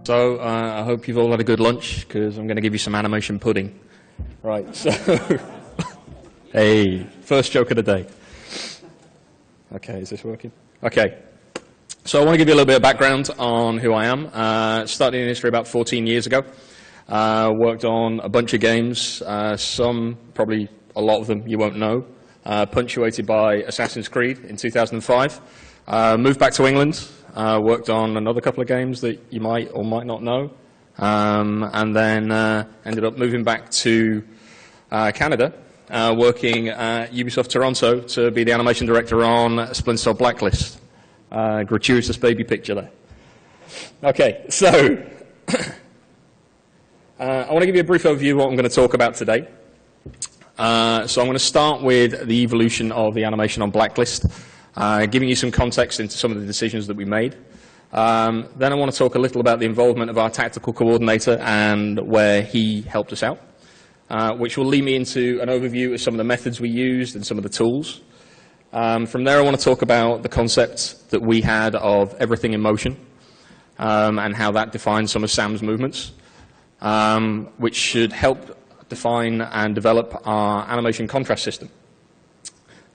So I hope you've all had a good lunch, because I'm going to give you some animation pudding. Right, so, hey, first joke of the day. Okay, is this working? Okay, so I want to give you a little bit of background on who I am. Started in the industry about 14 years ago. Worked on a bunch of games, some, probably a lot of them you won't know, punctuated by Assassin's Creed in 2005. Moved back to England. Worked on another couple of games that you might or might not know, and then ended up moving back to Canada, working at Ubisoft Toronto to be the animation director on Splinter Cell Blacklist. Gratuitous baby picture there. Okay, so I want to give you a brief overview of what I'm going to talk about today. So I'm going to start with the evolution of the animation on Blacklist, giving you some context into some of the decisions that we made. Then I want to talk a little about the involvement of our tactical coordinator and where he helped us out, which will lead me into an overview of some of the methods we used and some of the tools. From there I want to talk about the concept that we had of everything in motion, and how that defines some of Sam's movements, which should help define and develop our animation contrast system,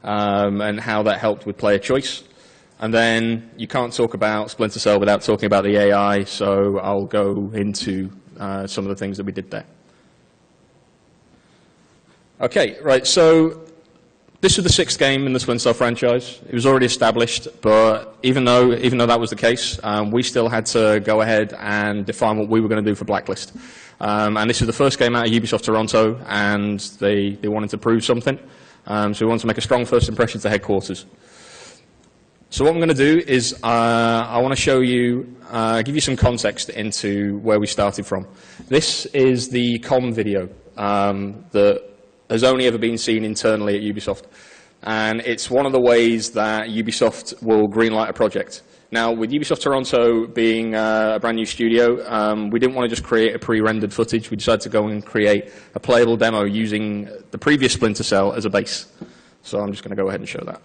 and how that helped with player choice. And then you can't talk about Splinter Cell without talking about the AI, so I'll go into some of the things that we did there. Okay, right, so this was the 6th game in the Splinter Cell franchise. It was already established, but even though that was the case, we still had to go ahead and define what we were going to do for Blacklist. And this is the first game out of Ubisoft Toronto, and they wanted to prove something. So we wanted to make a strong first impression to headquarters. So what I'm going to do is I want to show you, give you some context into where we started from. This is the comm video that has only ever been seen internally at Ubisoft. And it's one of the ways that Ubisoft will greenlight a project. Now, with Ubisoft Toronto being a brand new studio, we didn't want to just create a pre-rendered footage. We decided to go and create a playable demo using the previous Splinter Cell as a base. So I'm just going to go ahead and show that.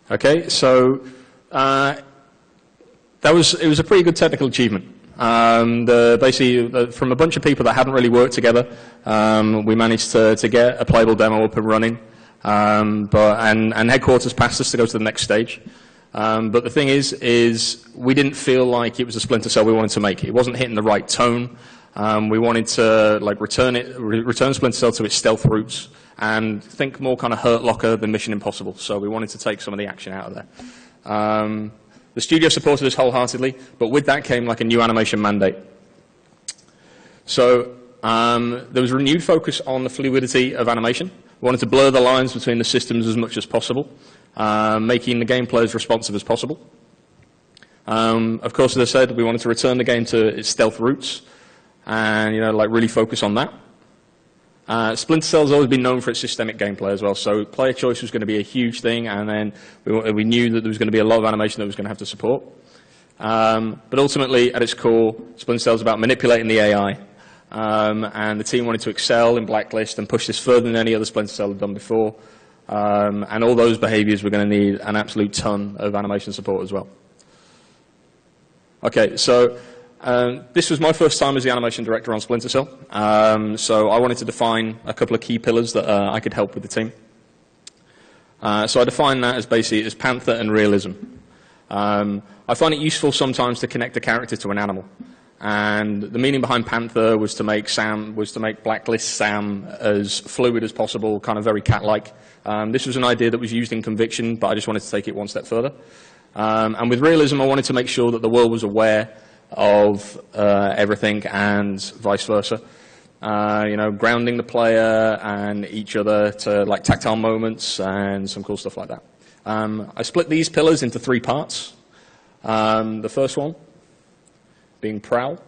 Okay, so it was a pretty good technical achievement. Basically, from a bunch of people that hadn't really worked together, we managed to get a playable demo up and running. And headquarters passed us to go to the next stage. But the thing is we didn't feel like it was a Splinter Cell we wanted to make. It wasn't hitting the right tone. We wanted to return Splinter Cell to its stealth roots, and think more kind of Hurt Locker than Mission Impossible. So we wanted to take some of the action out of there. The studio supported us wholeheartedly, but with that came like a new animation mandate. So there was renewed focus on the fluidity of animation. We wanted to blur the lines between the systems as much as possible, making the gameplay as responsive as possible. Of course, as I said, we wanted to return the game to its stealth roots, and really focus on that. Splinter Cell's always been known for its systemic gameplay as well, so player choice was going to be a huge thing, and then we knew that there was going to be a lot of animation that was going to have to support. But ultimately, at its core, Splinter Cell is about manipulating the AI, and the team wanted to excel in Blacklist and push this further than any other Splinter Cell had done before, and all those behaviors were going to need an absolute ton of animation support as well. Okay, so this was my first time as the animation director on Splinter Cell. So I wanted to define a couple of key pillars that I could help with the team. So I define that as basically as panther and realism. I find it useful sometimes to connect a character to an animal. And the meaning behind Panther was to make Blacklist Sam as fluid as possible, kind of very cat-like. This was an idea that was used in Conviction, but I just wanted to take it one step further. And with realism, I wanted to make sure that the world was aware of everything and vice versa. Grounding the player and each other to like tactile moments and some cool stuff like that. I split these pillars into 3 parts. The first one being prowl.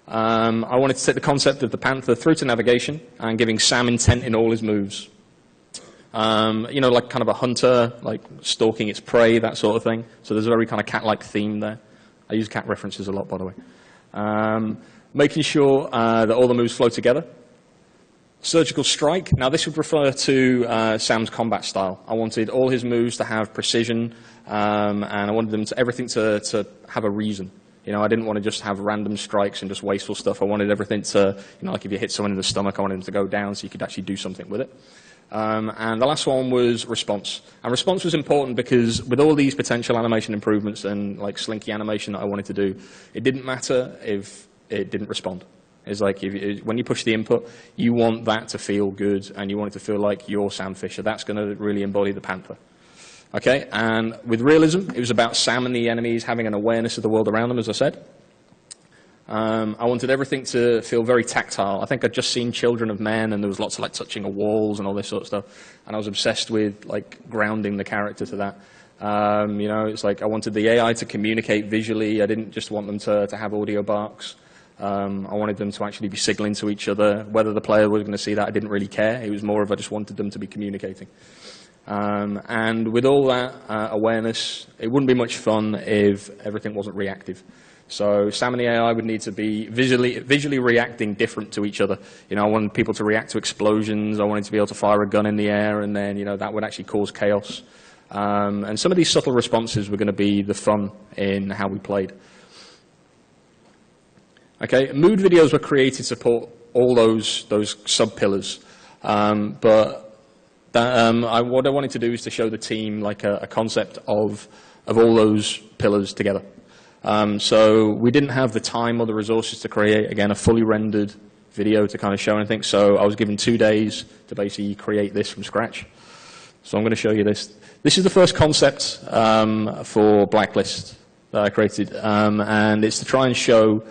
I wanted to take the concept of the panther through to navigation and giving Sam intent in all his moves. Like kind of a hunter, like stalking its prey, that sort of thing. So there's a very kind of cat-like theme there. I use cat references a lot, by the way. Making sure that all the moves flow together. Surgical strike. Now this would refer to Sam's combat style. I wanted all his moves to have precision, and I wanted them everything to have a reason. I didn't want to just have random strikes and just wasteful stuff. I wanted everything to, like if you hit someone in the stomach, I wanted them to go down so you could actually do something with it. And the last one was response. And response was important because with all these potential animation improvements and like slinky animation that I wanted to do, it didn't matter if it didn't respond. It's like when you push the input, you want that to feel good and you want it to feel like you're Sam Fisher. That's going to really embody the panther. Okay, and with realism, it was about Sam and the enemies having an awareness of the world around them, as I said. I wanted everything to feel very tactile. I think I'd just seen Children of Men, and there was lots of like touching of walls and all this sort of stuff. And I was obsessed with like grounding the character to that. It's like I wanted the AI to communicate visually. I didn't just want them to have audio barks. I wanted them to actually be signaling to each other. Whether the player was going to see that, I didn't really care. It was more of I just wanted them to be communicating. And with all that awareness, it wouldn't be much fun if everything wasn't reactive. So Sam and the AI would need to be visually reacting different to each other. I wanted people to react to explosions. I wanted to be able to fire a gun in the air, and then that would actually cause chaos. And some of these subtle responses were going to be the fun in how we played. Okay, mood videos were created to support all those sub-pillars. But what I wanted to do is to show the team like a concept of all those pillars together. So we didn't have the time or the resources to create, again, a fully rendered video to kind of show anything. So I was given 2 days to basically create this from scratch. So I'm going to show you this. This is the first concept for Blacklist that I created. And it's to try and show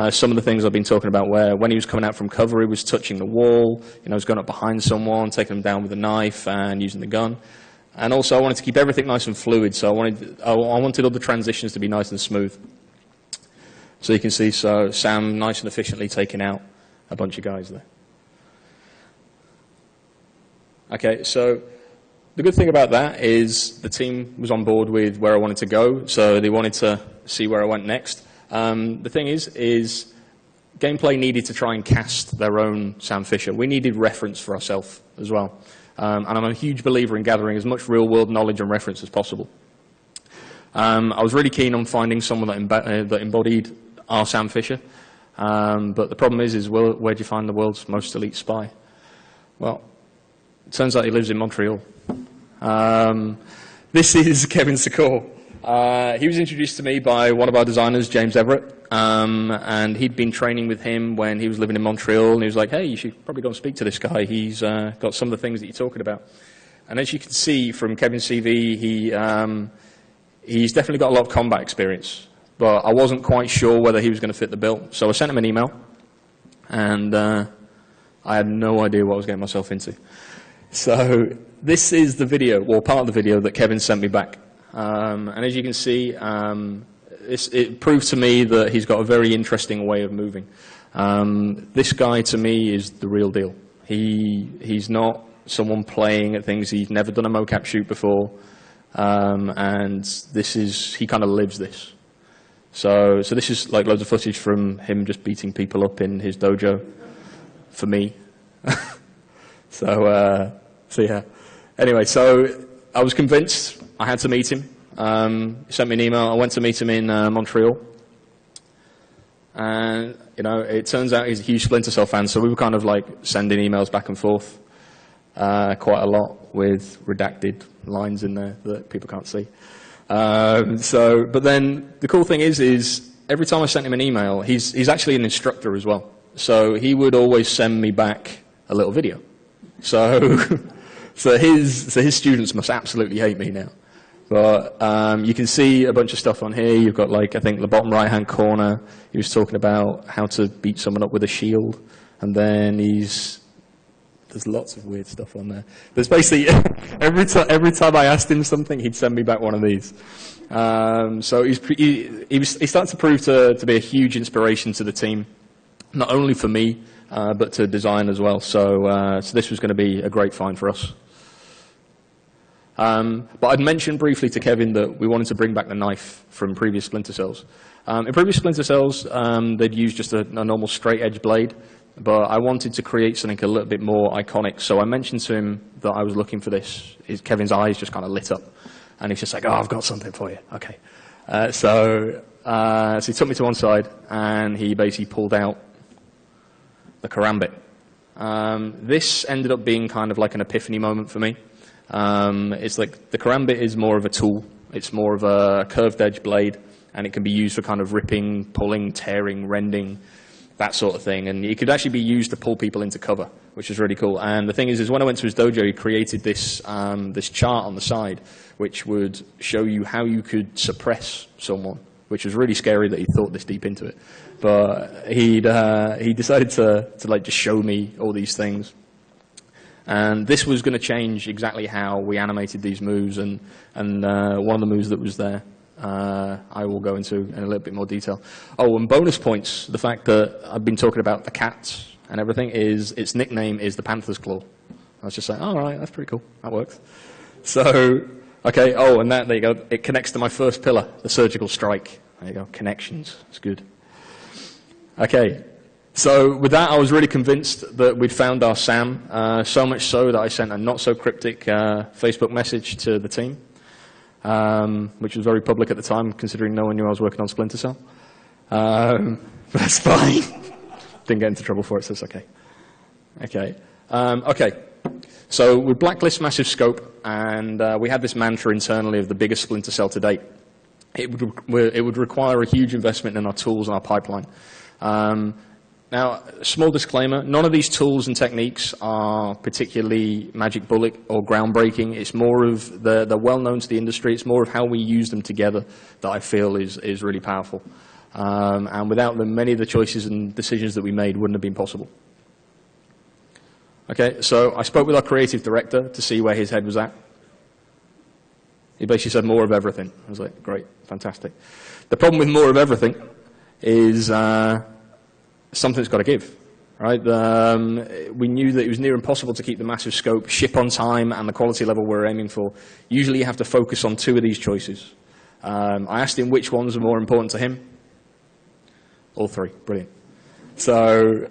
some of the things I've been talking about, where when he was coming out from cover, he was touching the wall, he was going up behind someone, taking them down with a knife and using the gun. And also I wanted to keep everything nice and fluid, so I wanted all the transitions to be nice and smooth. So you can see Sam nice and efficiently taking out a bunch of guys there. Okay, so the good thing about that is the team was on board with where I wanted to go, so they wanted to see where I went next. The thing is gameplay needed to try and cast their own Sam Fisher. We needed reference for ourselves as well. And I'm a huge believer in gathering as much real-world knowledge and reference as possible. I was really keen on finding someone that embodied our Sam Fisher. But the problem is where do you find the world's most elite spy? Well, it turns out he lives in Montreal. This is Kevin Secor. He was introduced to me by one of our designers, James Everett, and he'd been training with him when he was living in Montreal, and he was like, hey, you should probably go and speak to this guy. He's got some of the things that you're talking about. And as you can see from Kevin's CV, he's definitely got a lot of combat experience, but I wasn't quite sure whether he was going to fit the bill. So I sent him an email, and I had no idea what I was getting myself into. So this is the video, or part of the video, that Kevin sent me back. And as you can see, it proved to me that he's got a very interesting way of moving. This guy, to me, is the real deal. He's not someone playing at things. He's never done a mocap shoot before, and he kind of lives this. So this is like loads of footage from him just beating people up in his dojo for me. So yeah. Anyway, so I was convinced I had to meet him. He sent me an email. I went to meet him in Montreal. And, you know, it turns out he's a huge Splinter Cell fan, so we were kind of like sending emails back and forth quite a lot with redacted lines in there that people can't see. But then the cool thing is every time I sent him an email, he's actually an instructor as well. So he would always send me back a little video. So, so his students must absolutely hate me now. But you can see a bunch of stuff on here. You've got, like, I think the bottom right-hand corner, he was talking about how to beat someone up with a shield. And then there's lots of weird stuff on there. There's basically, every time I asked him something, he'd send me back one of these. So he started to prove to be a huge inspiration to the team, not only for me, but to design as well. So this was going to be a great find for us. But I'd mentioned briefly to Kevin that we wanted to bring back the knife from previous Splinter Cells. In previous Splinter Cells, they'd used just a normal straight edge blade, but I wanted to create something a little bit more iconic. So I mentioned to him that I was looking for this. Kevin's eyes just kind of lit up, and he's just like, "Oh, I've got something for you." Okay. So he took me to one side, and he basically pulled out the karambit. This ended up being kind of like an epiphany moment for me. It's like the karambit is more of a tool. It's more of a curved edge blade, and it can be used for kind of ripping, pulling, tearing, rending, that sort of thing. And it could actually be used to pull people into cover, which is really cool. And the thing is when I went to his dojo, he created this this chart on the side, which would show you how you could suppress someone, which was really scary that he thought this deep into it. But he decided to like just show me all these things. And this was going to change exactly how we animated these moves, and one of the moves that was there, I will go into in a little bit more detail. Oh, and bonus points, the fact that I've been talking about the cats and everything, is its nickname is the Panther's Claw. I was just like, all right, that's pretty cool, that works. So, okay, oh, and there you go, it connects to my first pillar, the surgical strike. There you go, connections, it's good. Okay. So with that, I was really convinced that we'd found our Sam, so much so that I sent a not-so-cryptic Facebook message to the team, which was very public at the time, considering no one knew I was working on Splinter Cell. But that's fine. Didn't get into trouble for it, so it's okay. Okay. Okay. So with Blacklist Massive Scope, and we had this mantra internally of the biggest Splinter Cell to date, it would require a huge investment in our tools and our pipeline. Now, small disclaimer, none of these tools and techniques are particularly magic bullet or groundbreaking. It's more of, they're well known to the industry. It's more of how we use them together that I feel is really powerful. And without them, many of the choices and decisions that we made wouldn't have been possible. Okay, so I spoke with our creative director to see where his head was at. He basically said more of everything. I was like, great, fantastic. The problem with more of everything is something's got to give, right? We knew that it was near impossible to keep the massive scope, ship on time, and the quality level we're aiming for. Usually you have to focus on two of these choices. I asked him which ones were more important to him. All three, brilliant. So,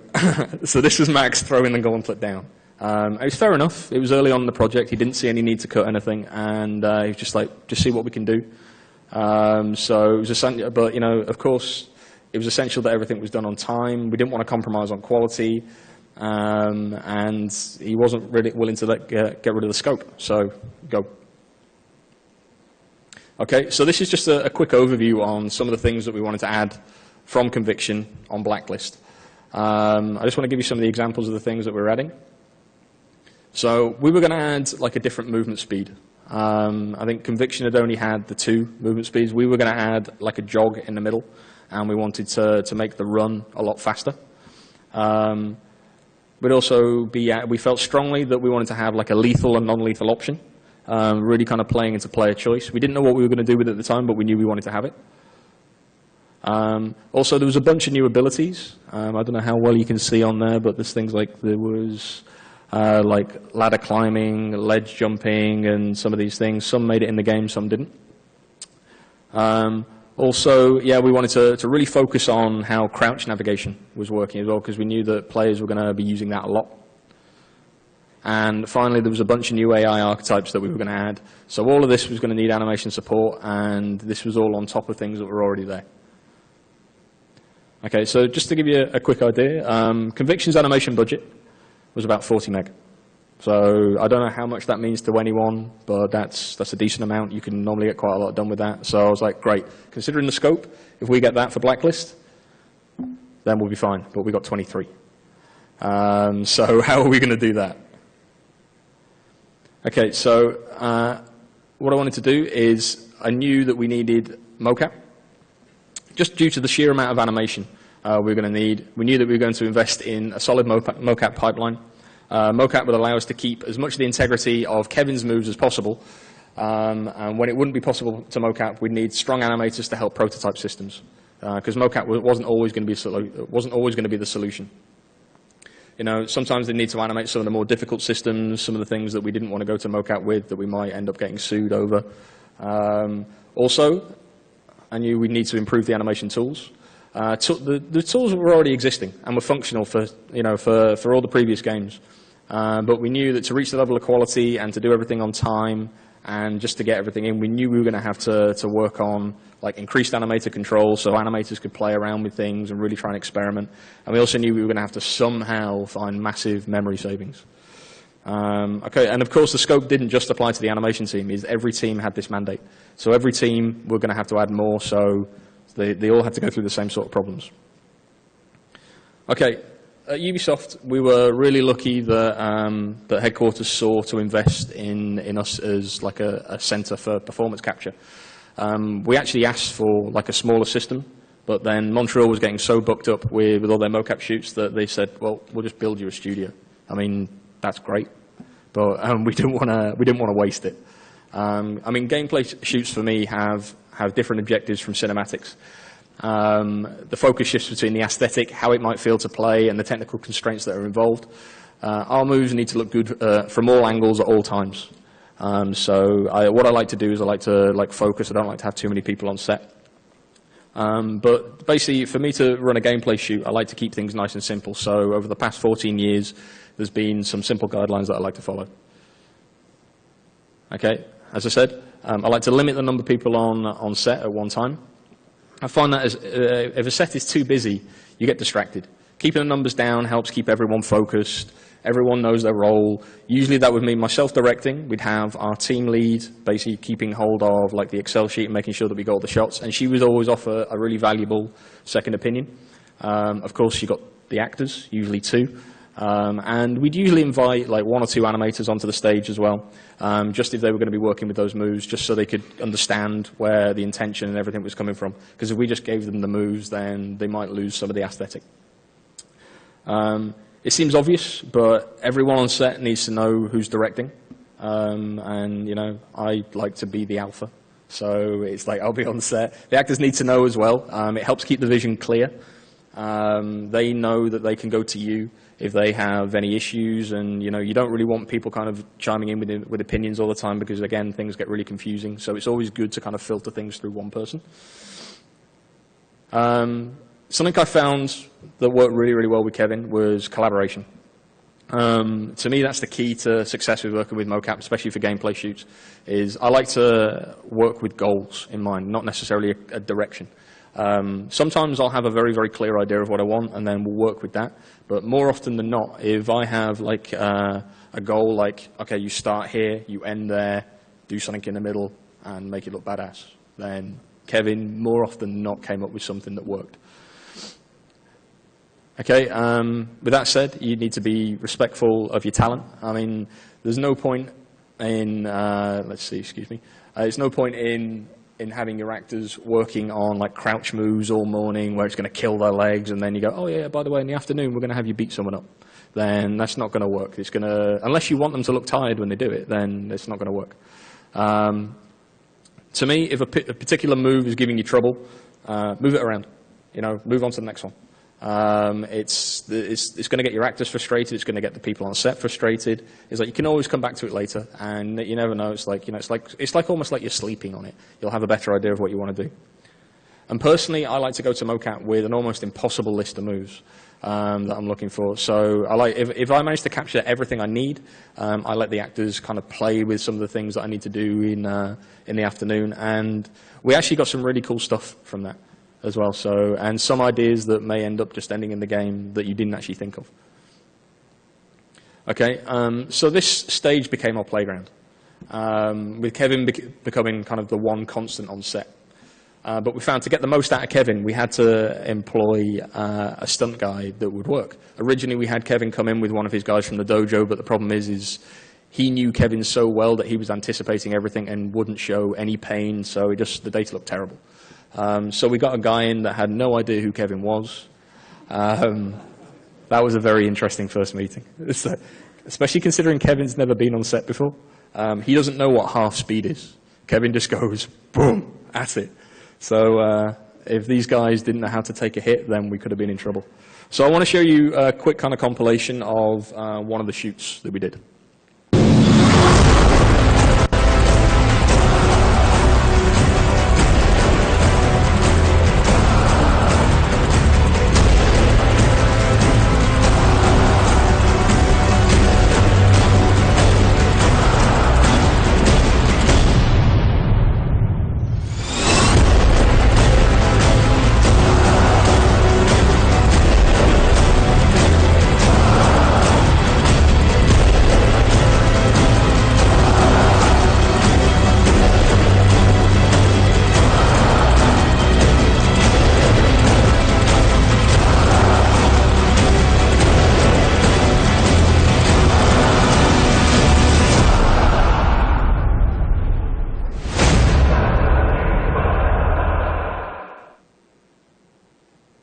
so this was Max throwing the gauntlet down. It was fair enough. It was early on in the project. He didn't see any need to cut anything, and he was just like, just see what we can do. So it was essential, but you know, of course, it was essential that everything was done on time. We didn't want to compromise on quality, and he wasn't really willing to get rid of the scope. So go. Okay, so this is just a quick overview on some of the things that we wanted to add from Conviction on Blacklist. I just want to give you some of the examples of the things that we're adding. So we were going to add like a different movement speed. I think Conviction had only had the 2 movement speeds. We were going to add like a jog in the middle, and we wanted to make the run a lot faster. We'd also we felt strongly that we wanted to have like a lethal and non-lethal option, really kind of playing into player choice. We didn't know what we were going to do with it at the time, but we knew we wanted to have it. Also, there was a bunch of new abilities. I don't know how well you can see on there, but there's things like there was like ladder climbing, ledge jumping, and some of these things. Some made it in the game, some didn't. Also, yeah, we wanted to really focus on how crouch navigation was working as well, because we knew that players were going to be using that a lot. And finally, there was a bunch of new AI archetypes that we were going to add. So all of this was going to need animation support, and this was all on top of things that were already there. Okay, so just to give you a quick idea, Conviction's animation budget was about 40 meg. So I don't know how much that means to anyone, but that's a decent amount. You can normally get quite a lot done with that. So I was like, great. Considering the scope, if we get that for Blacklist, then we'll be fine. But we got 23. So how are we going to do that? Okay, so what I wanted to do is I knew that we needed mocap. Just due to the sheer amount of animation we're going to need, we knew that we were going to invest in a solid mocap pipeline. Mocap would allow us to keep as much of the integrity of Kevin's moves as possible. And when it wouldn't be possible to mocap, we'd need strong animators to help prototype systems. Because mocap wasn't always going to be the solution. You know, sometimes they need to animate some of the more difficult systems, some of the things that we didn't want to go to mocap with that we might end up getting sued over. Also, I knew we'd need to improve the animation tools. The tools were already existing and were functional for all the previous games. But we knew that to reach the level of quality and to do everything on time and just to get everything in, we knew we were going to have to work on like increased animator control so animators could play around with things and really try and experiment. And we also knew we were going to have to somehow find massive memory savings. Okay, and of course the scope didn't just apply to the animation team. Every team had this mandate. So every team were going to have to add more, so they all had to go through the same sort of problems. Okay, at Ubisoft, we were really lucky that, that headquarters saw to invest in us as like a center for performance capture. We actually asked for like a smaller system, but then Montreal was getting so booked up with all their mocap shoots that they said, well, we'll just build you a studio. I mean, that's great, but we didn't want to waste it. I mean, gameplay shoots for me have different objectives from cinematics. The focus shifts between the aesthetic, how it might feel to play, and the technical constraints that are involved. Our moves need to look good from all angles at all times. What I like to do is I like to focus. I don't like to have too many people on set. But basically, for me to run a gameplay shoot, I like to keep things nice and simple. So over the past 14 years, there's been some simple guidelines that I like to follow. Okay, as I said, I like to limit the number of people on set at one time. I find that if a set is too busy, you get distracted. Keeping the numbers down helps keep everyone focused. Everyone knows their role. Usually that would mean myself directing. We'd have our team lead basically keeping hold of like the Excel sheet and making sure that we got all the shots. And she would always offer a really valuable second opinion. Of course, you got the actors, usually two. And we'd usually invite like one or two animators onto the stage as well, just if they were going to be working with those moves, just so they could understand where the intention and everything was coming from. Because if we just gave them the moves, then they might lose some of the aesthetic. It seems obvious, but everyone on set needs to know who's directing. And, you know, I like to be the alpha. So it's like I'll be on set. The actors need to know as well. It helps keep the vision clear. They know that they can go to you if they have any issues, and you know you don't really want people kind of chiming in with opinions all the time because again things get really confusing. So it's always good to kind of filter things through one person. Something I found that worked really, really well with Kevin was collaboration. To me, that's the key to success with working with mocap, especially for gameplay shoots. Is I like to work with goals in mind, not necessarily a direction. Sometimes I'll have a very, very clear idea of what I want, and then we'll work with that. But more often than not, if I have like a goal like, okay, you start here, you end there, do something in the middle, and make it look badass, then Kevin more often than not came up with something that worked. Okay, with that said, you need to be respectful of your talent. I mean, there's no point in, there's no point in having your actors working on like crouch moves all morning where it's going to kill their legs, and then you go, oh yeah, by the way, in the afternoon we're going to have you beat someone up. Then that's not going to work. It's going to, unless you want them to look tired when they do it, then it's not going to work. To me, if a particular move is giving you trouble, move it around. You know, move on to the next one. It's going to get your actors frustrated. It's going to get the people on set frustrated. It's like you can always come back to it later, and you never know. It's like, you know, it's like almost like you're sleeping on it. You'll have a better idea of what you want to do. And personally, I like to go to mocap with an almost impossible list of moves that I'm looking for. So I like if I manage to capture everything I need, I let the actors kind of play with some of the things that I need to do in the afternoon. And we actually got some really cool stuff from that. as well. So, and some ideas that may end up just ending in the game that you didn't actually think of. Okay, so this stage became our playground, with Kevin becoming kind of the one constant on set. But we found to get the most out of Kevin, we had to employ a stunt guy that would work. Originally, we had Kevin come in with one of his guys from the dojo, but the problem is he knew Kevin so well that he was anticipating everything and wouldn't show any pain, so the data looked terrible. So we got a guy in that had no idea who Kevin was. That was a very interesting first meeting, especially considering Kevin's never been on set before. He doesn't know what half speed is. Kevin just goes, boom, at it. So if these guys didn't know how to take a hit, then we could have been in trouble. So I want to show you a quick kind of compilation of one of the shoots that we did.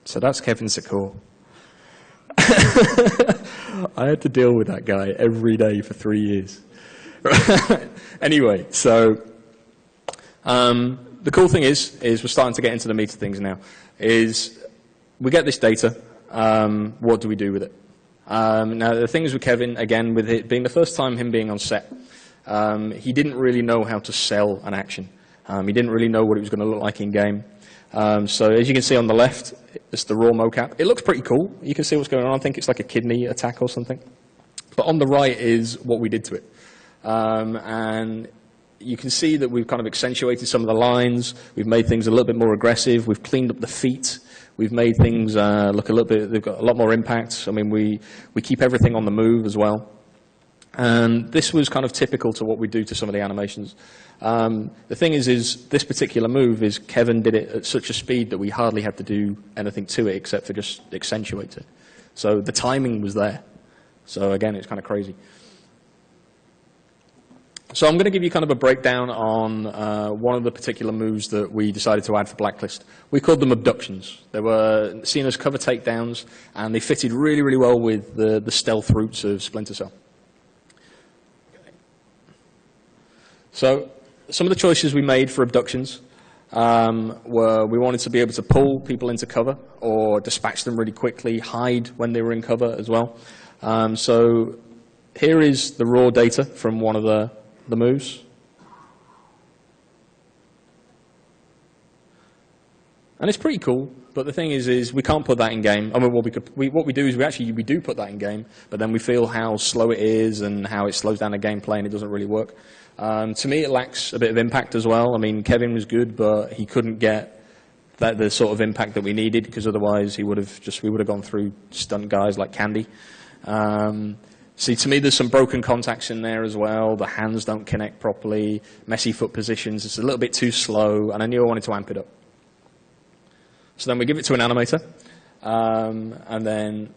So that's Kevin Secor. I had to deal with that guy every day for 3 years. Anyway, so the cool thing is we're starting to get into the meat of things now. Is we get this data, what do we do with it? Now, the thing is with Kevin, again, with it being the first time him being on set, he didn't really know how to sell an action. He didn't really know what it was going to look like in game. So as you can see on the left, it's the raw mocap. It looks pretty cool. You can see what's going on. I think it's like a kidney attack or something. But on the right is what we did to it. And you can see that we've kind of accentuated some of the lines. We've made things a little bit more aggressive. We've cleaned up the feet. We've made things look a little bit, they've got a lot more impact. I mean, we keep everything on the move as well. And this was kind of typical to what we do to some of the animations. The thing is this particular move is Kevin did it at such a speed that we hardly had to do anything to it except for just accentuate it. So the timing was there. So again, it's kind of crazy. So I'm going to give you kind of a breakdown on one of the particular moves that we decided to add for Blacklist. We called them abductions. They were seen as cover takedowns, and they fitted really, really well with the stealth routes of Splinter Cell. So some of the choices we made for abductions were we wanted to be able to pull people into cover or dispatch them really quickly, hide when they were in cover as well. So here is the raw data from one of the moves. And it's pretty cool, but the thing is we can't put that in game. I mean, what we do is we do put that in game, but then we feel how slow it is and how it slows down the gameplay and it doesn't really work. To me, it lacks a bit of impact as well. I mean, Kevin was good, but he couldn't get the sort of impact that we needed, because otherwise we would have gone through stunt guys like Candy. See, to me, there's some broken contacts in there as well. The hands don't connect properly, messy foot positions. It's a little bit too slow, and I knew I wanted to amp it up. So then we give it to an animator, and then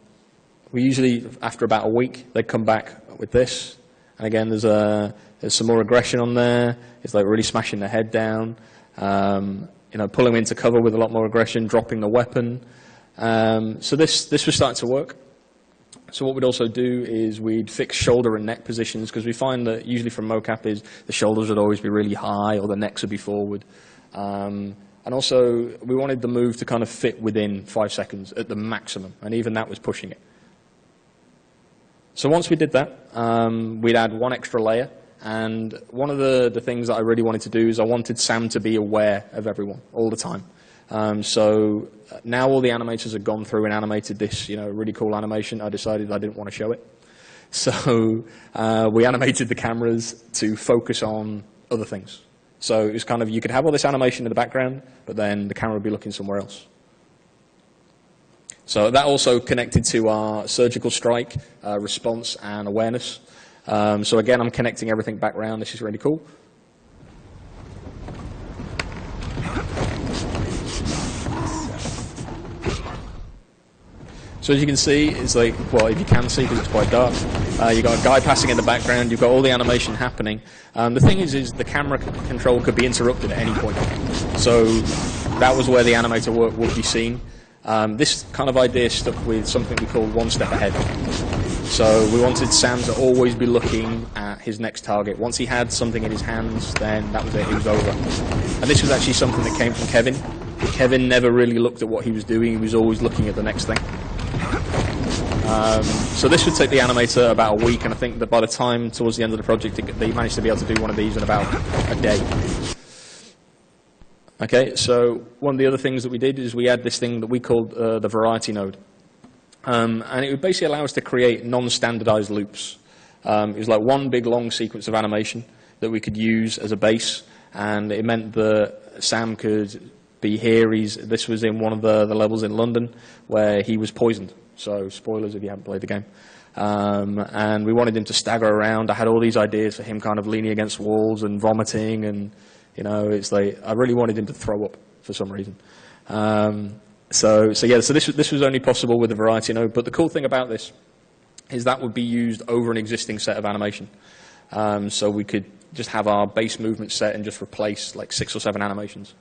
we usually, after about a week, they come back with this. And again, there's some more aggression on there. It's like really smashing the head down, pulling them into cover with a lot more aggression, dropping the weapon. So this was starting to work. So what we'd also do is we'd fix shoulder and neck positions, because we find that usually from mocap is the shoulders would always be really high or the necks would be forward. And also we wanted the move to kind of fit within 5 seconds at the maximum, and even that was pushing it. So once we did that, we'd add one extra layer. And one of the things that I really wanted to do is I wanted Sam to be aware of everyone all the time. So now all the animators have gone through and animated this, really cool animation. I decided I didn't want to show it. So we animated the cameras to focus on other things. So it was kind of, you could have all this animation in the background, but then the camera would be looking somewhere else. So that also connected to our surgical strike, response, and awareness. So again, I'm connecting everything back around. This is really cool. So as you can see, it's like, well, if you can see because it's quite dark, you've got a guy passing in the background, you've got all the animation happening. The thing is the camera control could be interrupted at any point. So that was where the animator work would be seen. This kind of idea stuck with something we call one step ahead. So we wanted Sam to always be looking at his next target. Once he had something in his hands, then that was it, he was over. And this was actually something that came from Kevin. Kevin never really looked at what he was doing, he was always looking at the next thing. So this would take the animator about a week, and I think that by the time towards the end of the project, they managed to be able to do one of these in about a day. Okay, so one of the other things that we did is we had this thing that we called the variety node. And it would basically allow us to create non-standardized loops. It was like one big long sequence of animation that we could use as a base, and it meant that Sam could be here. This was in one of the levels in London where he was poisoned. So spoilers if you haven't played the game. And we wanted him to stagger around. I had all these ideas for him kind of leaning against walls and vomiting, and it's like I really wanted him to throw up for some reason. So this was only possible with the variety node. But the cool thing about this is that would be used over an existing set of animation. So we could just have our base movement set and just replace like 6 or 7 animations.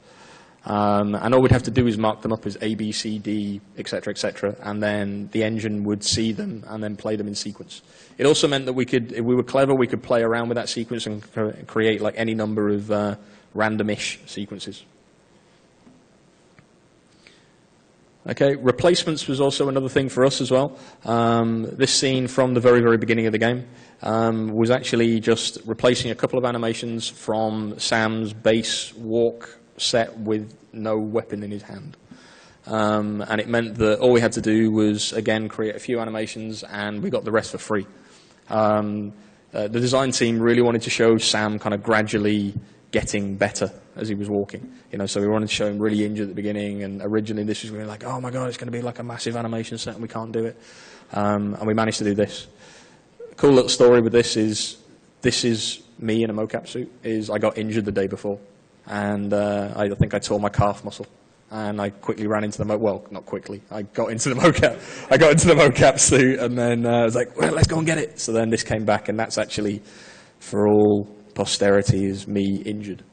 And all we'd have to do is mark them up as A, B, C, D, etc., and then the engine would see them and then play them in sequence. It also meant that if we were clever, we could play around with that sequence and create like any number of random-ish sequences. Okay, replacements was also another thing for us as well. This scene from the very, very beginning of the game was actually just replacing a couple of animations from Sam's base walk set with no weapon in his hand. And it meant that all we had to do was, again, create a few animations, and we got the rest for free. The design team really wanted to show Sam kind of gradually getting better as he was walking. So we wanted to show him really injured at the beginning, and originally this was really like, oh my god, it's going to be like a massive animation set, and we can't do it. And we managed to do this. Cool little story with this is me in a mocap suit. I got injured the day before. And I think I tore my calf muscle, and I quickly ran into not quickly. I got into the mocap suit, and then I was like, well, let's go and get it. So then this came back, and that's actually, for all posterity, is me injured.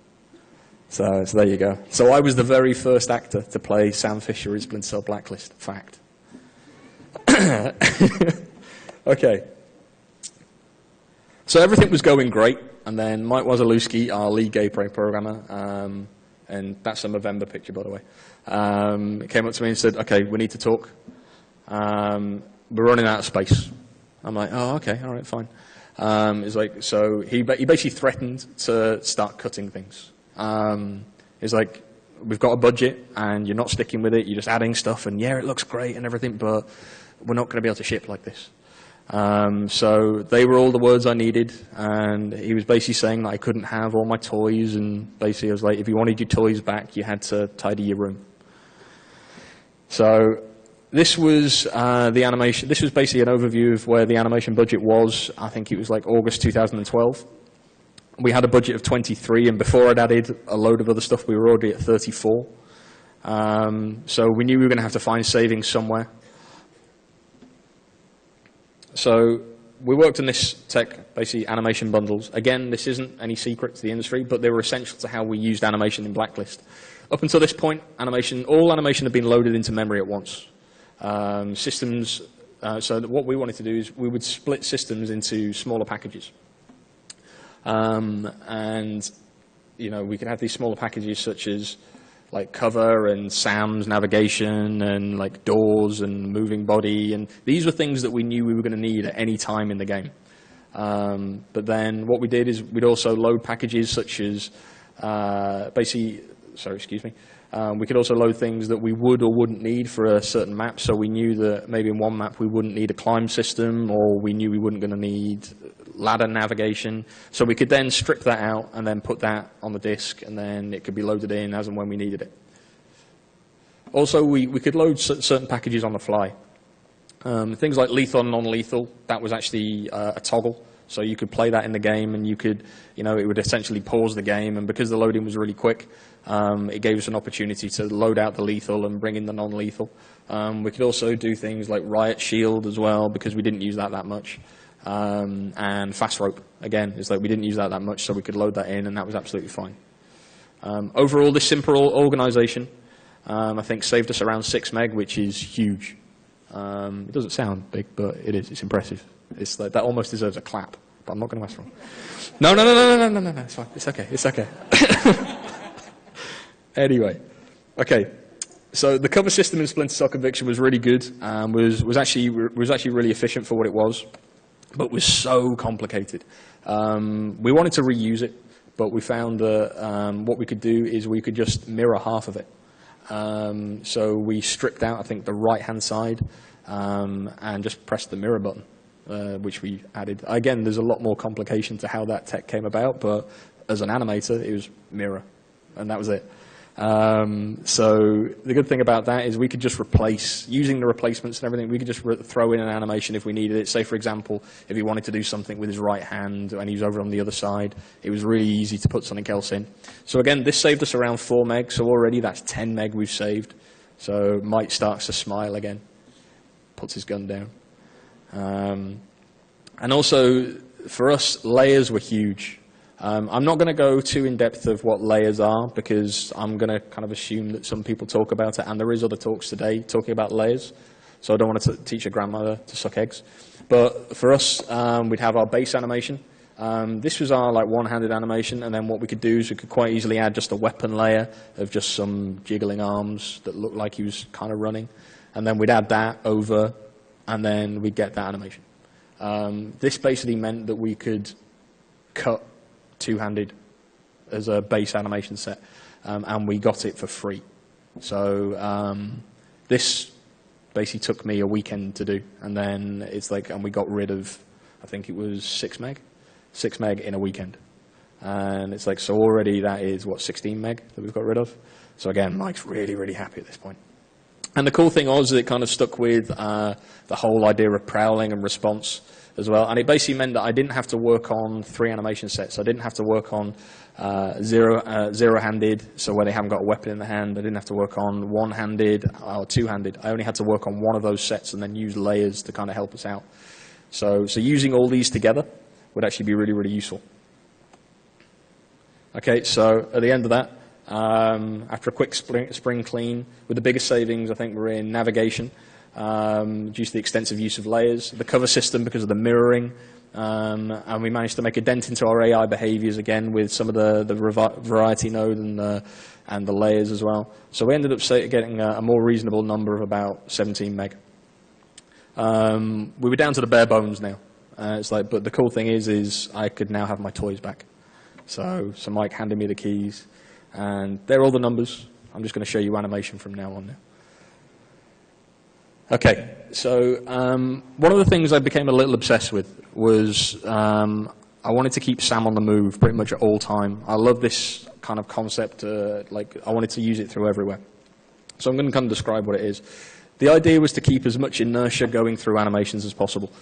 So there you go. So I was the very first actor to play Sam Fisher in Splinter Cell Blacklist. Fact. Okay. So everything was going great. And then Mike Wazalewski, our lead gameplay programmer, and that's a Movember picture, by the way, came up to me and said, okay, we need to talk. We're running out of space. I'm like, oh, okay, all right, fine. It's like, so he basically threatened to start cutting things. It's like, we've got a budget, and you're not sticking with it, you're just adding stuff, and yeah, it looks great and everything, but we're not going to be able to ship like this. So they were all the words I needed, and he was basically saying that I couldn't have all my toys, and basically I was like, if you wanted your toys back, you had to tidy your room. So this was the animation. This was basically an overview of where the animation budget was. I think it was like August 2012. We had a budget of 23, and before I'd added a load of other stuff, we were already at 34. So we knew we were going to have to find savings somewhere. So we worked on this tech, basically animation bundles. Again, this isn't any secret to the industry, but they were essential to how we used animation in Blacklist. Up until this point, all animation had been loaded into memory at once. So what we wanted to do is we would split systems into smaller packages. And we could have these smaller packages such as like cover and Sam's navigation and like doors and moving body, and these were things that we knew we were going to need at any time in the game. But then what we did is we'd also load packages such as we could also load things that we would or wouldn't need for a certain map. So we knew that maybe in one map we wouldn't need a climb system, or we knew we weren't going to need ladder navigation. So we could then strip that out and then put that on the disk, and then it could be loaded in as and when we needed it. Also, we could load certain packages on the fly. Things like lethal and non-lethal, that was actually a toggle. So you could play that in the game, and you could, it would essentially pause the game. And because the loading was really quick, it gave us an opportunity to load out the lethal and bring in the non-lethal. We could also do things like riot shield as well, because we didn't use that much. And fast rope, again, it's like we didn't use that much, so we could load that in, and that was absolutely fine. Overall, this simple organization, I think, saved us around 6 meg, which is huge. It doesn't sound big, but it is. It's impressive. It's like that almost deserves a clap, but I'm not going to ask for it. No. It's fine. It's okay. It's okay. Anyway, okay. So the cover system in Splinter Cell Conviction was really good. Was actually really efficient for what it was, but was so complicated. We wanted to reuse it, but we found that what we could do is we could just mirror half of it. So we stripped out, I think, the right-hand side and just pressed the mirror button, which we added. Again, there's a lot more complication to how that tech came about, but as an animator, it was mirror, and that was it. So the good thing about that is we could just replace, using the replacements and everything, we could just throw in an animation if we needed it. Say, for example, if he wanted to do something with his right hand and he's over on the other side, it was really easy to put something else in. So again, this saved us around 4 meg, so already that's 10 meg we've saved. So Mike starts to smile again, puts his gun down. And also, for us, layers were huge. I'm not going to go too in-depth of what layers are, because I'm going to kind of assume that some people talk about it, and there is other talks today talking about layers, so I don't want to teach a grandmother to suck eggs. But for us, we'd have our base animation. This was our one-handed animation, and then what we could do is we could quite easily add just a weapon layer of just some jiggling arms that looked like he was kind of running, and then we'd add that over, and then we'd get that animation. This basically meant that we could cut two-handed as a base animation set, and we got it for free. So this basically took me a weekend to do, and then and we got rid of, I think it was 6 meg in a weekend, and it's so already that is what, 16 meg that we've got rid of. So again, Mike's really happy at this point. And the cool thing was that it kind of stuck with the whole idea of prowling and response as well. And it basically meant that I didn't have to work on 3 animation sets. I didn't have to work on zero-handed, so where they haven't got a weapon in the hand. I didn't have to work on one-handed or two-handed. I only had to work on one of those sets and then use layers to kind of help us out. So using all these together would actually be really useful. Okay, so at the end of that, after a quick spring clean, with the biggest savings, I think we're in navigation, due to the extensive use of layers, the cover system because of the mirroring, and we managed to make a dent into our AI behaviors again with some of the variety node and the layers as well. So we ended up getting a more reasonable number of about 17 meg. We were down to the bare bones now. But the cool thing is I could now have my toys back. So Mike handed me the keys, and they're all the numbers. I'm just going to show you animation from now on now. Okay, so one of the things I became a little obsessed with was I wanted to keep Sam on the move pretty much at all time. I love this kind of concept, I wanted to use it through everywhere. So I'm going to kind of describe what it is. The idea was to keep as much inertia going through animations as possible.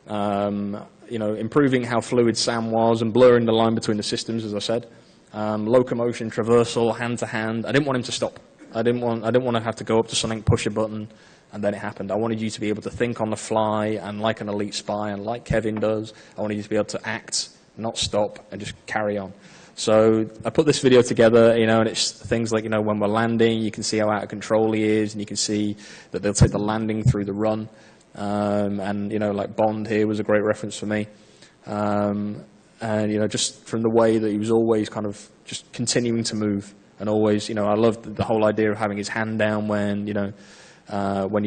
Improving how fluid Sam was and blurring the line between the systems, as I said. Locomotion, traversal, hand to hand. I didn't want him to stop. I didn't want to have to go up to something, push a button, and then it happened. I wanted you to be able to think on the fly, and like an elite spy, and like Kevin does, I wanted you to be able to act, not stop, and just carry on. So I put this video together, and it's things like, when we're landing, you can see how out of control he is, and you can see that they'll take the landing through the run. Like Bond here was a great reference for me. And, just from the way that he was always kind of just continuing to move, and always, I loved the whole idea of having his hand down when you're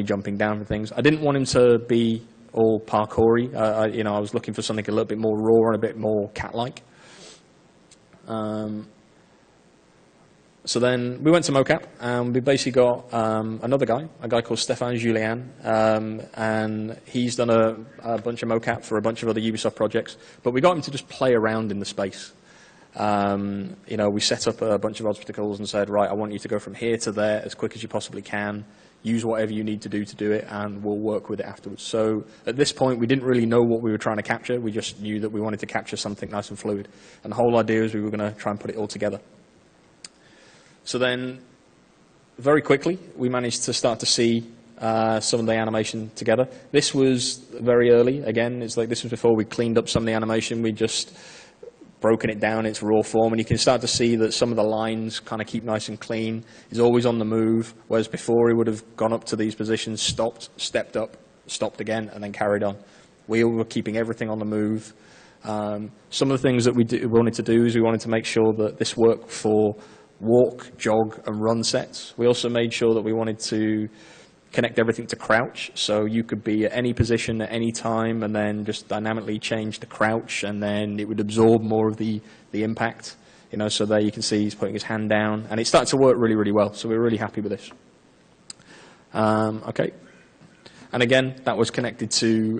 jumping down from things. I didn't want him to be all parkoury. I was looking for something a little bit more raw and a bit more cat-like. So then we went to mocap, and we basically got another guy, a guy called Stéphane Julien, and he's done a bunch of mocap for a bunch of other Ubisoft projects, but we got him to just play around in the space. You know, we set up a bunch of obstacles and said, right, I want you to go from here to there as quick as you possibly can. Use whatever you need to do it, and we'll work with it afterwards. So at this point, we didn't really know what we were trying to capture. We just knew that we wanted to capture something nice and fluid. And the whole idea is we were going to try and put it all together. So then, very quickly, we managed to start to see some of the animation together. This was very early. Again, it's like this was before we cleaned up some of the animation. We just broken it down in its raw form, and you can start to see that some of the lines kind of keep nice and clean. He's always on the move, whereas before he would have gone up to these positions, stopped, stepped up, stopped again, and then carried on. We were keeping everything on the move. Some of the things that we wanted to do is we wanted to make sure that this worked for walk, jog, and run sets. We also made sure that we wanted to connect everything to crouch, so you could be at any position at any time and then just dynamically change the crouch, and then it would absorb more of the impact. You know, so there you can see he's putting his hand down, and it started to work really, really well, so we're really happy with this. Okay. And again, that was connected to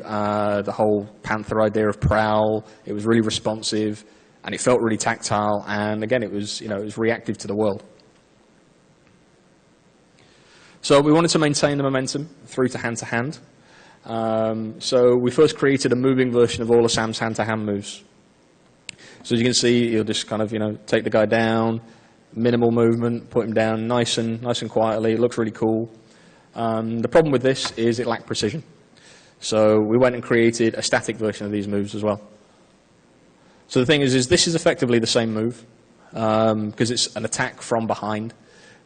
the whole Panther idea of prowl. It was really responsive, and it felt really tactile, and again, it was, you know, it was reactive to the world. So we wanted to maintain the momentum through to hand-to-hand. So we first created a moving version of all of Sam's hand-to-hand moves. So as you can see, he'll just kind of, you know, take the guy down, minimal movement, put him down nice and quietly. It looks really cool. The problem with this is it lacked precision. So we went and created a static version of these moves as well. So the thing is this is effectively the same move because it's an attack from behind.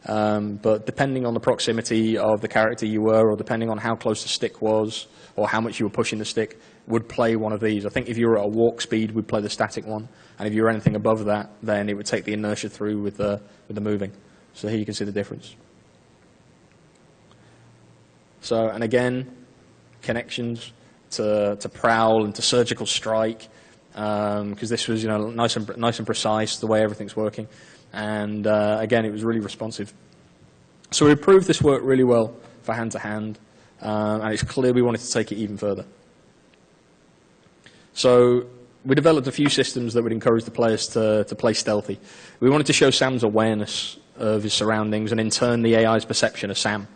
But depending on the proximity of the character you were, or depending on how close the stick was, or how much you were pushing the stick, would play one of these. I think if you were at a walk speed, we'd play the static one, and if you were anything above that, then it would take the inertia through with the moving. So here you can see the difference. So, and again, connections to prowl and to surgical strike, because this was, you know, nice and precise the way everything's working. And again, it was really responsive. So we proved this worked really well for hand-to-hand, and it's clear we wanted to take it even further. So we developed a few systems that would encourage the players to play stealthy. We wanted to show Sam's awareness of his surroundings, and in turn the AI's perception of Sam.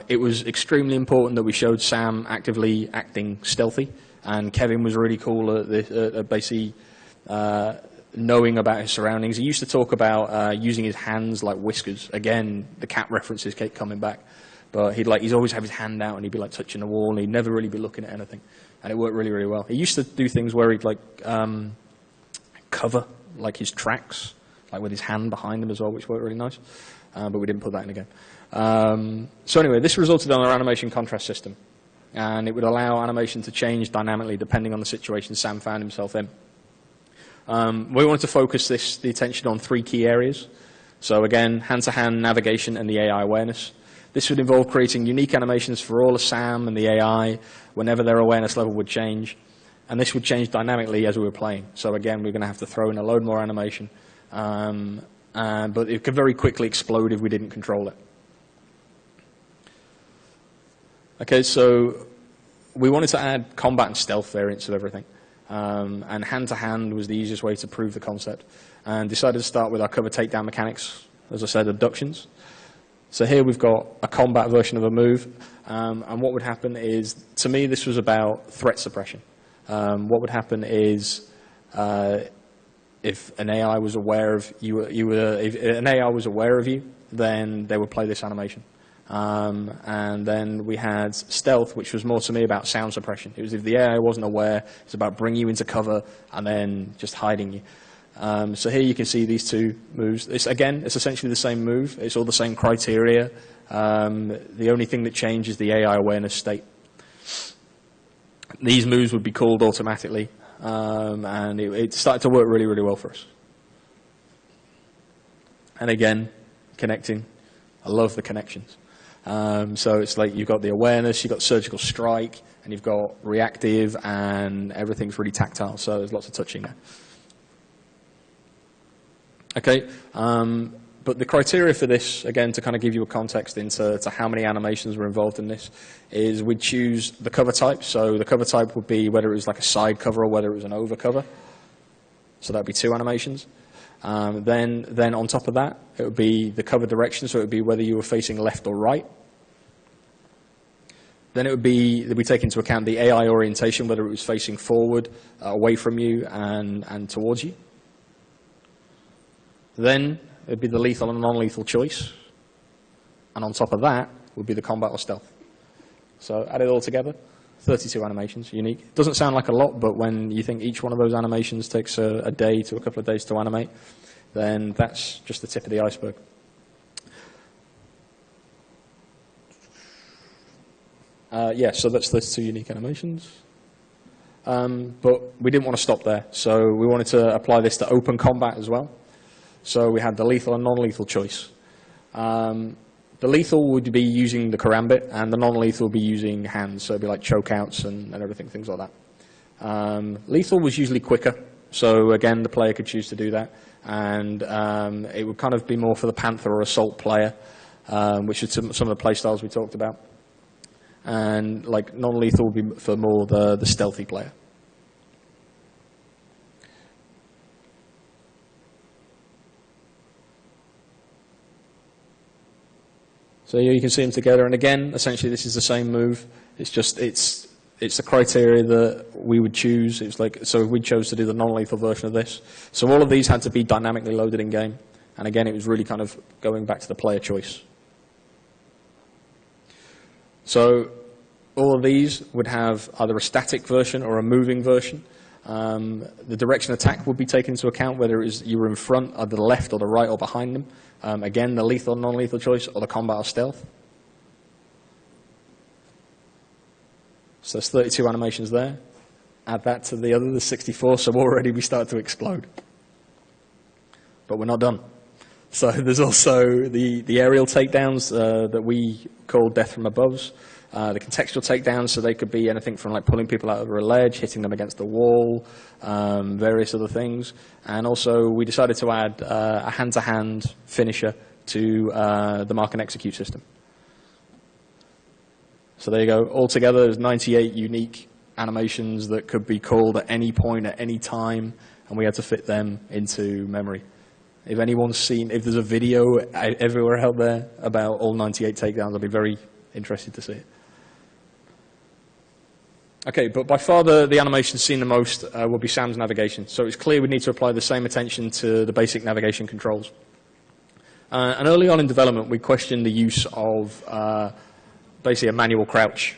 It was extremely important that we showed Sam actively acting stealthy, and Kevin was really cool at basically knowing about his surroundings. He used to talk about using his hands like whiskers. Again, the cat references kept coming back. But he'd always have his hand out, and he'd be like touching the wall, and he'd never really be looking at anything. And it worked really, really well. He used to do things where he'd like cover like his tracks, like with his hand behind him as well, which worked really nice. But we didn't put that in again. So anyway, this resulted in our animation contrast system. And it would allow animation to change dynamically depending on the situation Sam found himself in. We wanted to focus the attention on 3 key areas. So again, hand-to-hand navigation and the AI awareness. This would involve creating unique animations for all of Sam and the AI whenever their awareness level would change. And this would change dynamically as we were playing. So again, we're going to have to throw in a load more animation. But it could very quickly explode if we didn't control it. Okay, so we wanted to add combat and stealth variants of everything. And hand-to-hand was the easiest way to prove the concept. And decided to start with our cover takedown mechanics, as I said, abductions. So here we've got a combat version of a move. And what would happen is, to me, this was about threat suppression. What would happen is, if an AI was aware of if an AI was aware of you, then they would play this animation. And then we had stealth, which was more to me about sound suppression. It was if the AI wasn't aware, it's about bringing you into cover and then just hiding you. So here you can see these 2 moves. It's essentially the same move. It's all the same criteria. The only thing that changes is the AI awareness state. These moves would be called automatically, and it started to work really, really well for us. And again, connecting. I love the connections. So it's like you've got the awareness, you've got surgical strike, and you've got reactive, and everything's really tactile, so there's lots of touching there. Okay, but the criteria for this, again, to kind of give you a context into how many animations were involved in this, is we'd choose the cover type. So the cover type would be whether it was like a side cover or whether it was an over cover. So that'd be 2 animations. Then on top of that, it would be the cover direction, so it would be whether you were facing left or right. Then they'd be taking into account the AI orientation, whether it was facing forward, away from you, and towards you. Then it would be the lethal and non-lethal choice. And on top of that would be the combat or stealth. So add it all together, 32 animations, unique. Doesn't sound like a lot, but when you think each one of those animations takes a day to a couple of days to animate, then that's just the tip of the iceberg. Yeah, so that's those 2 unique animations. But we didn't want to stop there, so we wanted to apply this to open combat as well. So we had the lethal and non-lethal choice. The lethal would be using the karambit, and the non-lethal would be using hands, so it'd be like chokeouts and everything, things like that. Lethal was usually quicker, so again, the player could choose to do that. And it would kind of be more for the Panther or Assault player, which is some of the play styles we talked about. And like non-lethal would be for more the stealthy player. So here you can see them together, and again, essentially this is the same move. It's just it's the criteria that we would choose. It's like, so we chose to do the non-lethal version of this. So all of these had to be dynamically loaded in game, and again, it was really kind of going back to the player choice. So all of these would have either a static version or a moving version. The direction attack would be taken into account, whether it was you were in front, or the left, or the right, or behind them. Again, the lethal, non-lethal choice, or the combat or stealth. So there's 32 animations there. Add that to the 64, so already we start to explode. But we're not done. So there's also the aerial takedowns that we call death from above. The contextual takedowns, so they could be anything from like pulling people out over a ledge, hitting them against the wall, various other things. And also we decided to add a hand-to-hand finisher to the mark and execute system. So there you go. Altogether, there's 98 unique animations that could be called at any point, at any time, and we had to fit them into memory. If anyone's seen, if there's a video everywhere out there about all 98 takedowns, I'd be very interested to see it. Okay, but by far the animation seen the most will be Sam's navigation. So it's clear we need to apply the same attention to the basic navigation controls. And early on in development, we questioned the use of basically a manual crouch.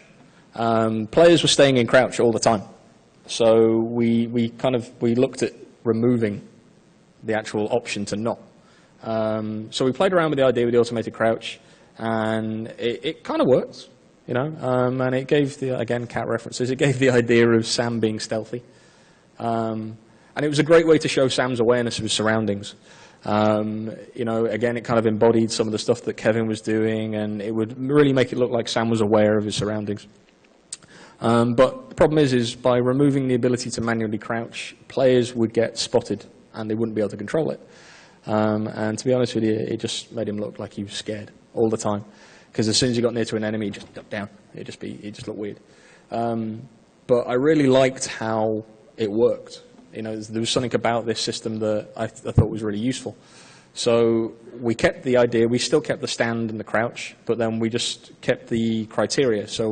Players were staying in crouch all the time. So we looked at removing the actual option to not. So we played around with the idea with the automated crouch, and it kind of worked. You know, and it gave again, cat references, it gave the idea of Sam being stealthy. And it was a great way to show Sam's awareness of his surroundings. You know, again, it kind of embodied some of the stuff that Kevin was doing, and it would really make it look like Sam was aware of his surroundings. But the problem is by removing the ability to manually crouch, players would get spotted, and they wouldn't be able to control it. And to be honest with you, it just made him look like he was scared all the time. Because as soon as you got near to an enemy, you just ducked down. It just looked weird. But I really liked how it worked. You know, there was something about this system that I thought was really useful. So we kept the idea. We still kept the stand and the crouch, but then we just kept the criteria. So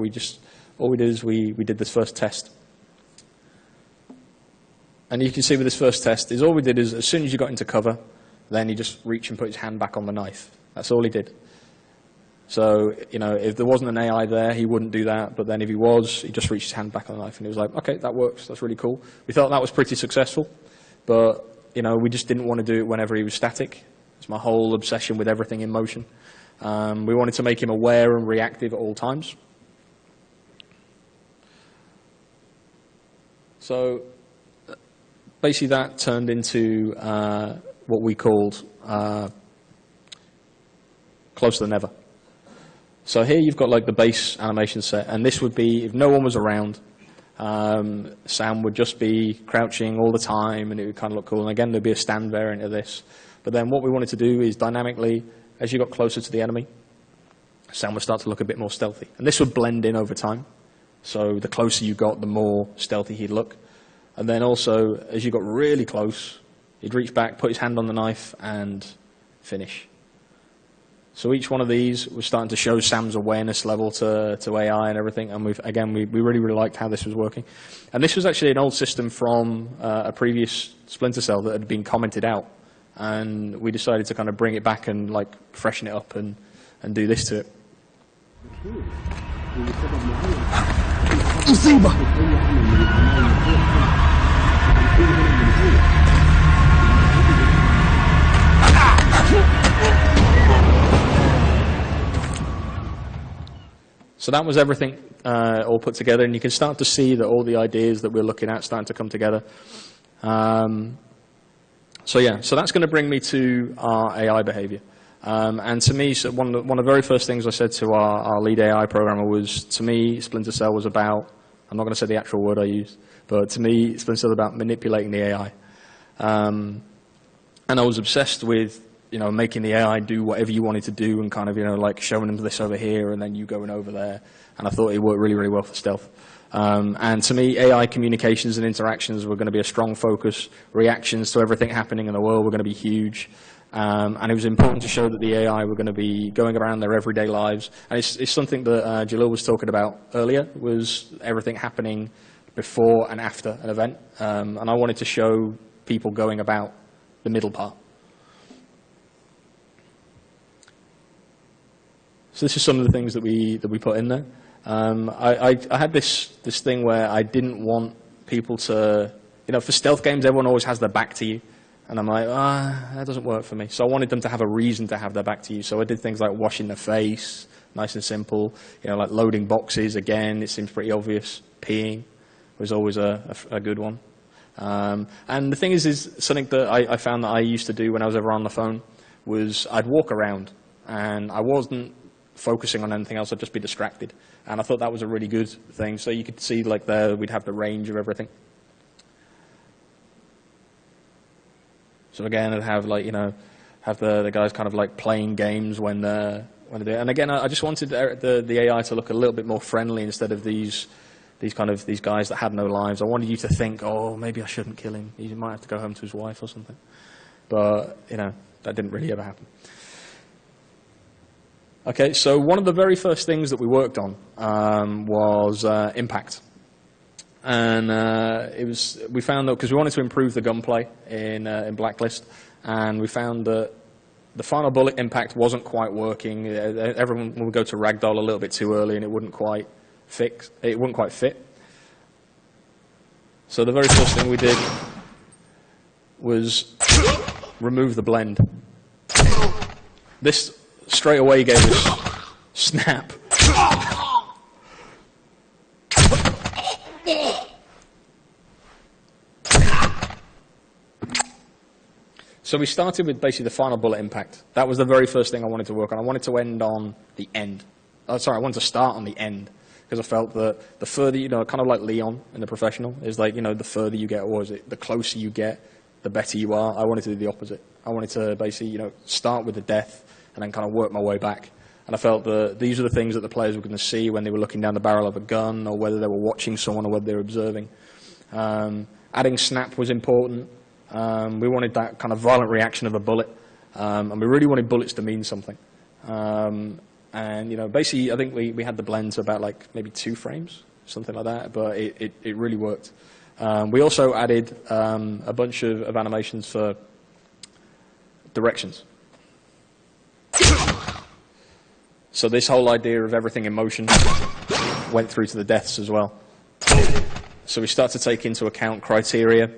all we did is we did this first test. And you can see with this first test is all we did is as soon as you got into cover, then he just reached and put his hand back on the knife. That's all he did. So, you know, if there wasn't an AI there, he wouldn't do that. But then if he was, he just reached his hand back on the knife. And he was like, OK, that works. That's really cool. We thought that was pretty successful. But, you know, we just didn't want to do it whenever he was static. It's my whole obsession with everything in motion. We wanted to make him aware and reactive at all times. So basically that turned into what we called closer than ever. So here you've got like the base animation set, and this would be if no one was around, Sam would just be crouching all the time, and it would kind of look cool. And again, there'd be a stand variant of this. But then what we wanted to do is dynamically, as you got closer to the enemy, Sam would start to look a bit more stealthy. And this would blend in over time. So the closer you got, the more stealthy he'd look. And then also, as you got really close, He'd reach back, put his hand on the knife, and finish. So each one of these was starting to show Sam's awareness level to AI and everything, and we really, really liked how this was working. And this was actually an old system from a previous Splinter Cell that had been commented out, and we decided to kind of bring it back and like freshen it up and do this to it. So that was everything all put together, and you can start to see that all the ideas that we're looking at starting to come together. So that's going to bring me to our AI behavior. And to me, so one of the very first things I said to our lead AI programmer was, to me, Splinter Cell was about, I'm not going to say the actual word I used, but to me, Splinter Cell was about manipulating the AI. And I was obsessed with making the AI do whatever you wanted to do and kind of, like showing them this over here and then you going over there. And I thought it worked really, really well for stealth. And to me, AI communications and interactions were going to be a strong focus. Reactions to everything happening in the world were going to be huge. And it was important to show that the AI were going to be going around their everyday lives. And it's something that Jalil was talking about earlier, was everything happening before and after an event. And I wanted to show people going about the middle part. So this is some of the things that we put in there. I had this thing where I didn't want people to, for stealth games, everyone always has their back to you. And I'm like, that doesn't work for me. So I wanted them to have a reason to have their back to you. So I did things like washing their face, nice and simple. Like loading boxes, again, it seems pretty obvious. Peeing was always a good one. And the thing is something that I found that I used to do when I was ever on the phone was I'd walk around and I wasn't focusing on anything else, I'd just be distracted. And I thought that was a really good thing. So you could see like there, we'd have the range of everything. So again, I'd have like, have the guys kind of like playing games when they're doing. And again, I just wanted the AI to look a little bit more friendly instead of these guys that had no lives. I wanted you to think, oh, maybe I shouldn't kill him. He might have to go home to his wife or something. But, that didn't really ever happen. Okay, so one of the very first things that we worked on was impact. And we found that, because we wanted to improve the gunplay in Blacklist, and we found that the final bullet impact wasn't quite working. Everyone would go to ragdoll a little bit too early, and it wouldn't quite fit. So the very first thing we did was remove the blend. This straight away gave us snap. So we started with basically the final bullet impact. That was the very first thing I wanted to work on. I wanted to end on the end. I wanted to start on the end, because I felt that the further, kind of like Leon in The Professional, is like, the further you get, or is it the closer you get, the better you are. I wanted to do the opposite. I wanted to basically, start with the death and then kind of work my way back. And I felt that these are the things that the players were going to see when they were looking down the barrel of a gun, or whether they were watching someone, or whether they were observing. Adding snap was important. We wanted that kind of violent reaction of a bullet, and we really wanted bullets to mean something. And basically, I think we had the blend to about like maybe 2 frames, something like that. But it really worked. We also added a bunch of animations for directions. So this whole idea of everything in motion went through to the deaths as well. So we start to take into account criteria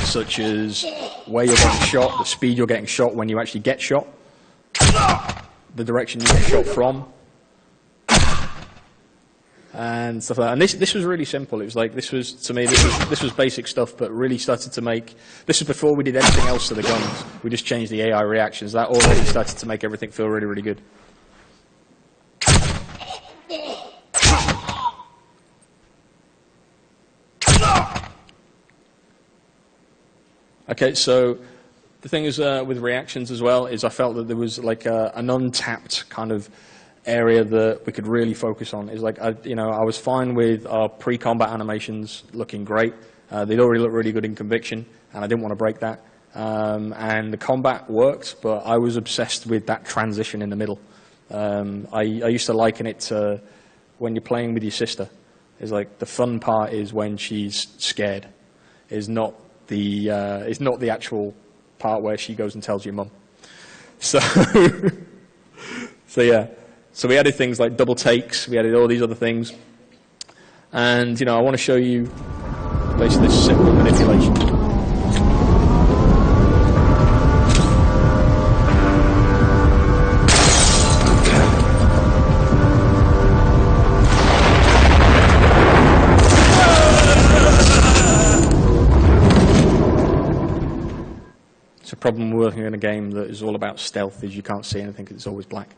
such as where you're getting shot, the speed you're getting shot when you actually get shot, the direction you get shot from, and stuff like that. And this was really simple. It was like, this was basic stuff, but really started to make, this was before we did anything else to the guns. We just changed the AI reactions. That already started to make everything feel really, really good. Okay, so the thing is with reactions as well is I felt that there was like an untapped kind of area that we could really focus on. Is like I was fine with our pre-combat animations looking great. They'd already looked really good in Conviction, and I didn't want to break that. and the combat worked, but I was obsessed with that transition in the middle. I used to liken it to when you're playing with your sister. It's like the fun part is when she's scared, is not the actual part where she goes and tells your mum. So, yeah. So we added things like double takes. We added all these other things. And, I want to show you basically this simple manipulation. It's a problem working in a game that is all about stealth, is you can't see anything because it's always black.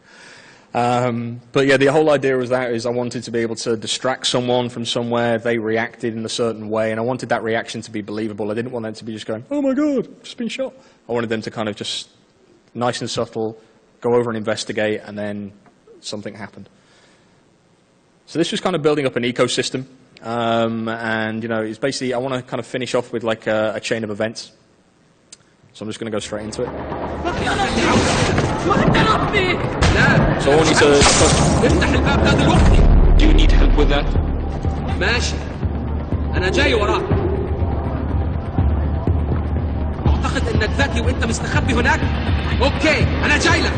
But yeah, the whole idea was I wanted to be able to distract someone from somewhere, they reacted in a certain way, and I wanted that reaction to be believable. I didn't want them to be just going, oh my god, I've just been shot. I wanted them to kind of just, nice and subtle, go over and investigate, and then something happened. So this was kind of building up an ecosystem, and it's basically, I want to kind of finish off with like a chain of events. So I'm just going to go straight into it. So I want you to... Do you need help with that? ماشي. أنا جاي وراك. أعتقد إنك ذكي وأنت مستخبي هناك. أوكي، أنا جاي لك.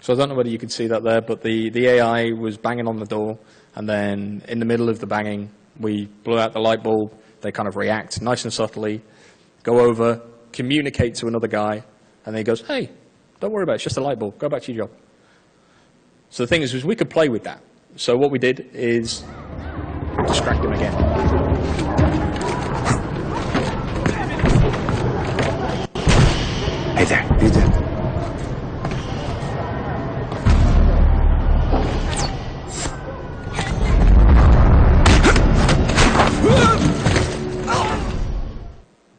So I don't know whether you could see that there, but the AI was banging on the door, and then in the middle of the banging, we blew out the light bulb. They kind of react nice and subtly, go over, communicate to another guy, and then he goes, hey, don't worry about it, it's just a light bulb, go back to your job. So the thing is we could play with that. So what we did is distract him again. Hey there, hey there.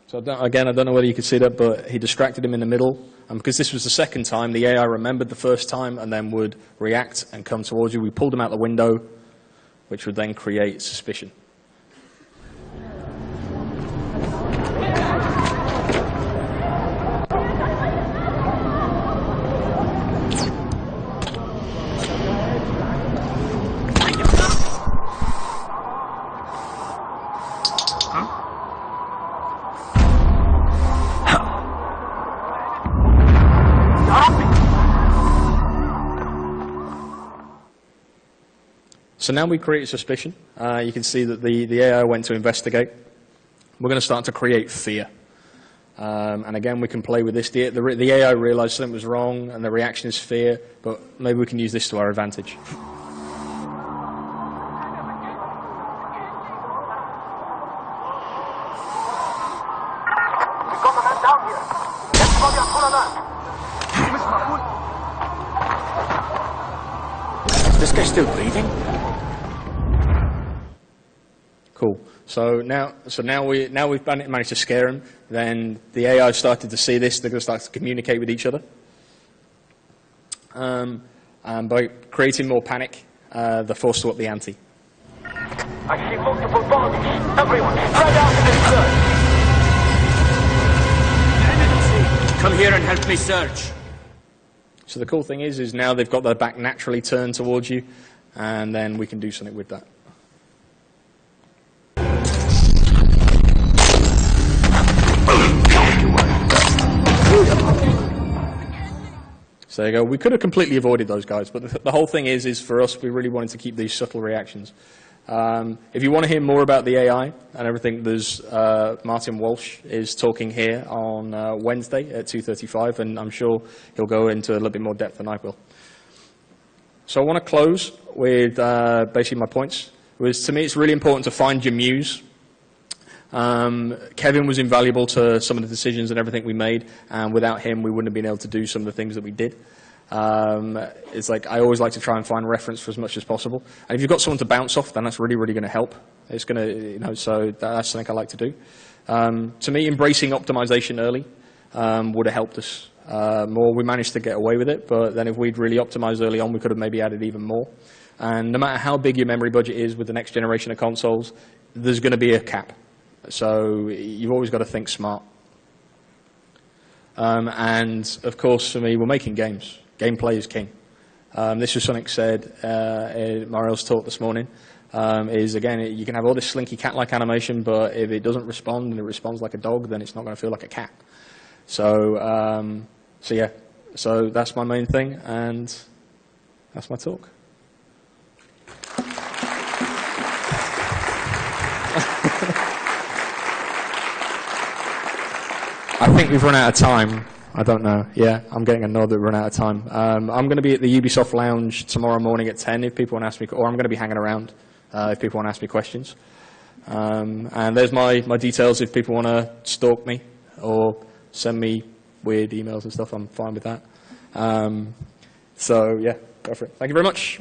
So again, I don't know whether you could see that, but he distracted him in the middle. And because this was the second time, the AI remembered the first time and then would react and come towards you. We pulled him out the window, which would then create suspicion. So now we create suspicion. You can see that the AI went to investigate. We're going to start to create fear. And again, we can play with this. The AI realized something was wrong, and the reaction is fear, but maybe we can use this to our advantage. Is this guy still breathing? Cool. So now we've managed to scare him. Then the AI started to see this. They're going to start to communicate with each other. And by creating more panic, they're forced to up the ante. I see multiple bodies. Everyone, spread out and search. Come here and help me search. So the cool thing is now they've got their back naturally turned towards you, and then we can do something with that. So there you go. We could have completely avoided those guys, but the whole thing is for us, we really wanted to keep these subtle reactions. If you want to hear more about the AI and everything, there's Martin Walsh is talking here on Wednesday at 2:35, and I'm sure he'll go into a little bit more depth than I will. So I want to close with basically my points. To me, it's really important to find your muse. Kevin was invaluable to some of the decisions and everything we made, and without him, we wouldn't have been able to do some of the things that we did. It's like I always like to try and find reference for as much as possible. And if you've got someone to bounce off, then that's really, really going to help. It's going to, so that's something I like to do. To me, embracing optimization early would have helped us more. We managed to get away with it, but then if we'd really optimized early on, we could have maybe added even more. And no matter how big your memory budget is with the next generation of consoles, there's going to be a cap. So you've always got to think smart. And of course, for me, we're making games. Gameplay is king. This was something said in Mariel's talk this morning. Is again, you can have all this slinky cat-like animation, but if it doesn't respond and it responds like a dog, then it's not going to feel like a cat. So, yeah. So that's my main thing, and that's my talk. I think we've run out of time. I don't know. Yeah, I'm getting a nod that we're run out of time. I'm going to be at the Ubisoft Lounge tomorrow morning at 10 if people want to ask me, or I'm going to be hanging around if people want to ask me questions. And there's my details if people want to stalk me or send me weird emails and stuff. I'm fine with that. So, yeah, go for it. Thank you very much.